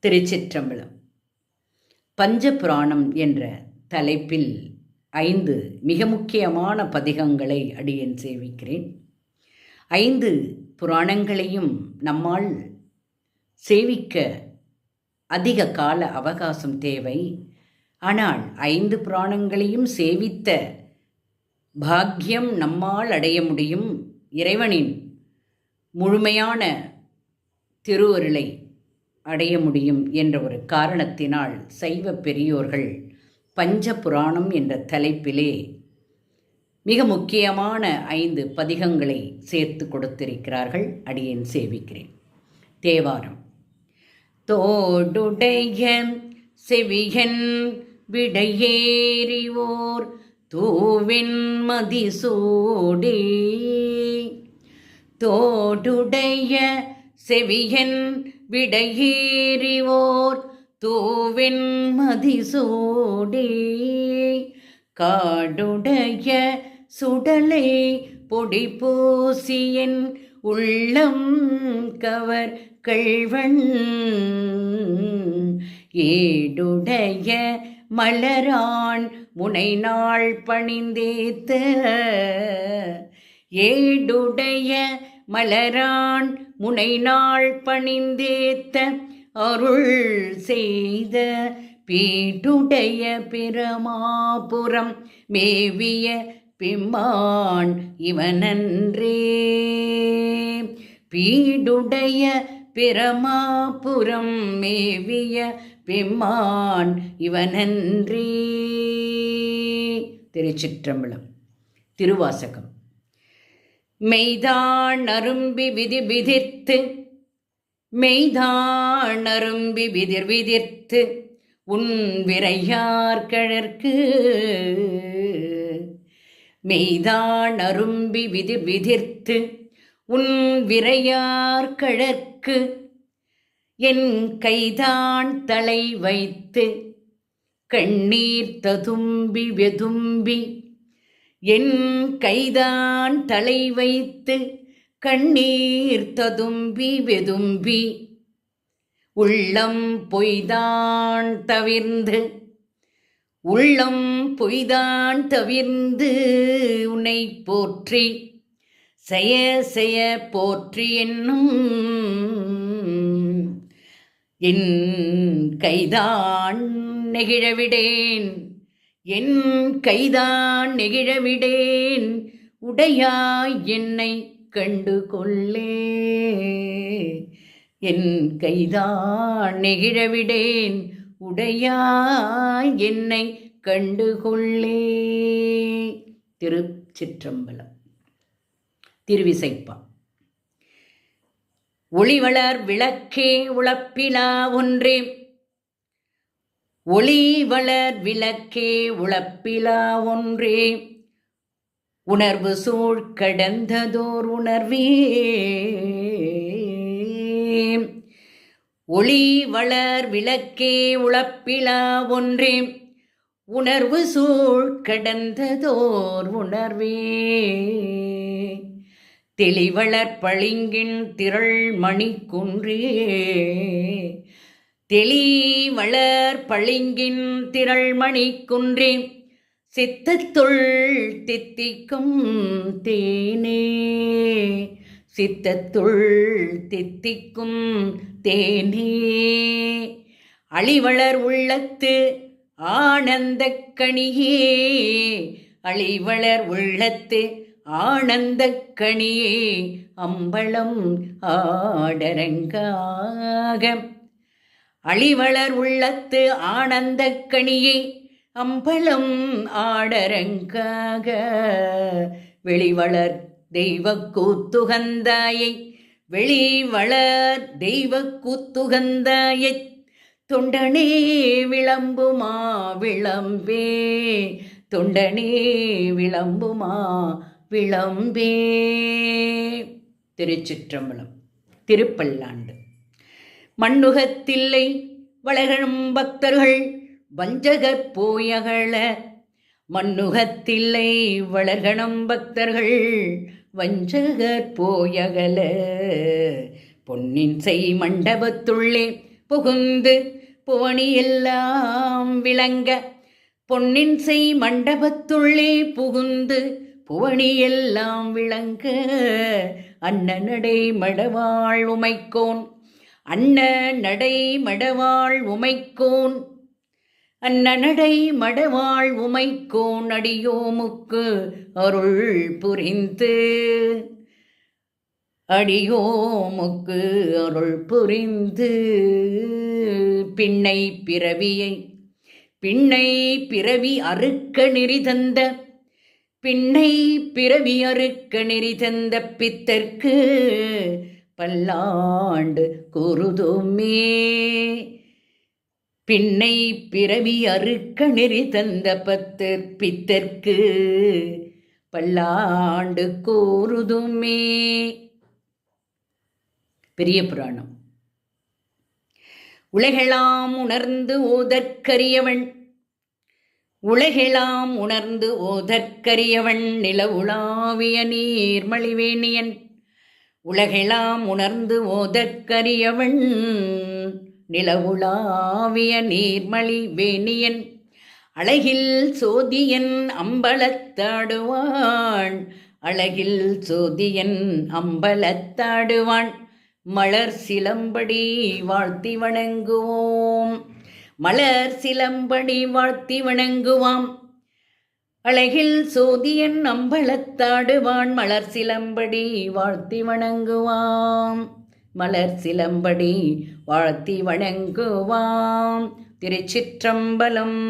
திருச்சிற்றம்பலம். பஞ்சபுராணம் என்ற தலைப்பில் 5 மிக முக்கியமான பதிகங்களை அடியேன் சேவிக்கிறேன். 5 புராணங்களையும் நம்மால் சேவிக்க அதிக கால அவகாசம் தேவை. ஆனால் 5 புராணங்களையும் சேவித்த பாக்கியம் நம்மால் அடைய முடியும். இறைவனின் முழுமையான திருவருளை அடைய முடியும் என்ற ஒரு காரணத்தினால் சைவ பெரியோர்கள் பஞ்சபுராணம் என்ற தலைப்பிலே மிக முக்கியமான 5 பதிகங்களை சேர்த்து கொடுத்திருக்கிறார்கள். அடியேன் சேவிக்கிறேன். தேவாரம். தோடுடைய செவியன் விடையேறிவோர் தூவின் மதிசூடி. தோடுடைய செவியன் விடையேறிவோர் தூவின் மதிசூடி. காடுடைய சுடலை பொடி பூசியன் உள்ளம் கவர் கள்வன். ஏடுடைய மலரான் முனை நாள் பணிந்தேத்த. ஏடுடைய மலரான் முனை நாள் பணிந்தேத்த அருள் செய்த பீடுடைய பிரமாபுரம் மேவிய பிம்மான் இவனன்றே. பீடுடைய பிரமாபுரம் மேவிய பிம்மான் இவனன்றே. திருச்சிற்றம்பலம். திருவாசகம். மெய்தான் அரும்பி விதிர் விதிர்த்து. மெய்தான் அரும்பி விதிர் விதிர்த்து உன் விரையார் கழற்கு. மெய்தான் அரும்பி விதிர் விதிர்த்து உன் விரையார் கழற்கு. என் கைதான் தலை வைத்து கண்ணீர் ததும்பி வெதும்பி. என் கைதான் தலை வைத்து கண்ணீர் ததும்பி வெதும்பி. உள்ளம் பொய்தான் தவிர்ந்து. உள்ளம் பொய்தான் தவிர்ந்து உன்னை போற்றி செய செய போற்றி என்னும். என் கைதான் நெகிழவிடேன். என் கைதான் நெகிழவிடேன். உடையாய் என்னை கண்டு கொள்ளே. என் கைதான் நெகிழவிடேன். உடையாய் என்னை கண்டு கொள்ளே. திருச்சிற்றம்பலம். திருவிசைப்பா. ஒளிவளர் விளக்கே உளப்பிலா ஒன்றே. ஒளிவளர் விளக்கே உளப்பிலா ஒன்றே. உணர்வு சூழ் கடந்ததோர் உணர்வே. ஒளிவளர் விளக்கே உளப்பிலா ஒன்றே. உணர்வு சூழ் கடந்ததோர் உணர்வே. தெளிவளர் பளிங்கின் திரள் மணி குன்றே. தெளிவளர் பளிங்கின் திரள் மணி குன்றே. சித்தத்துள் தித்திக்கும் தேனே. சித்தத்துள் தித்திக்கும் தேனே. அழிவளர் உள்ளத்து ஆனந்தக் கனியே. அழிவளர் உள்ளத்து ஆனந்தக் கனியே. அம்பலம் ஆடரங்காக. அழிவளர் உள்ளத்து ஆனந்தக் கனியே. அம்பலம் ஆடரங்காக. வெளிவளர் தெய்வ கூத்துகந்தாயை. வெளிவளர் தெய்வ கூத்துகந்தாயை. தொண்டனே விளம்புமா விளம்பே. தொண்டனே விளம்புமா விளம்பே. திருச்சிற்றம்பலம். திருப்பல்லாண்டு. மண்ணுகத்தில்லை வளரும் பக்தர்கள் வஞ்சகற் போயகழ. மண்ணுகத்தில்லை வளர்கணம் பக்தர்கள் வஞ்சகர் போயகல பொன்னின் செய் மண்டபத்துள்ளே புகுந்து புவனியெல்லாம் விளங்க பொன்னின் செய் மண்டபத்துள்ளே புகுந்து புவனியெல்லாம் விளங்க அன்ன நடை மடவாள் உமைக்கோன் அன்ன நடை மடவாள் உமைக்கோன் அன்ன நடை மடவாள் உமைக்கோன் அடியோமுக்கு அருள் புரிந்து அடியோமுக்கு அருள் புரிந்து பின்னை பிறவி அறுக்க நெறி தந்த பின்னை பிறவி அறுக்க நெறி தந்த பித்தர்க்கு பல்லாண்டு கூறுதுமே. பின்னை பிறவி அறுக்க நெறி தந்த பித்தர்க்கு பல்லாண்டு கூறுதுமே. பெரிய புராணம். உலகெல்லாம் உணர்ந்து ஓதற்கரியவன் உலகெல்லாம் உணர்ந்து ஓதற்கரியவன் நிலவுலாவிய நீர்மலிவேணியன் உலகெல்லாம் உணர்ந்து ஓதற்கரியவன் நிலவுலாவிய நீர்மலிவேணியன் அழகில் சோதியன் அம்பலத்தாடுவான் அழகில் சோதியன் அம்பலத்தாடுவான் மலர் சிலம்படி வாழ்த்தி வணங்குவோம் மலர் சிலம்படி வாழ்த்தி வணங்குவாம் அழகில் சோதியன் அம்பலத்தாடுவான் மலர் சிலம்படி வாழ்த்தி வணங்குவாம் மலர் சிலம்படி வாழ்த்தி வணங்குவாம். திருச்சிற்றம்பலம்.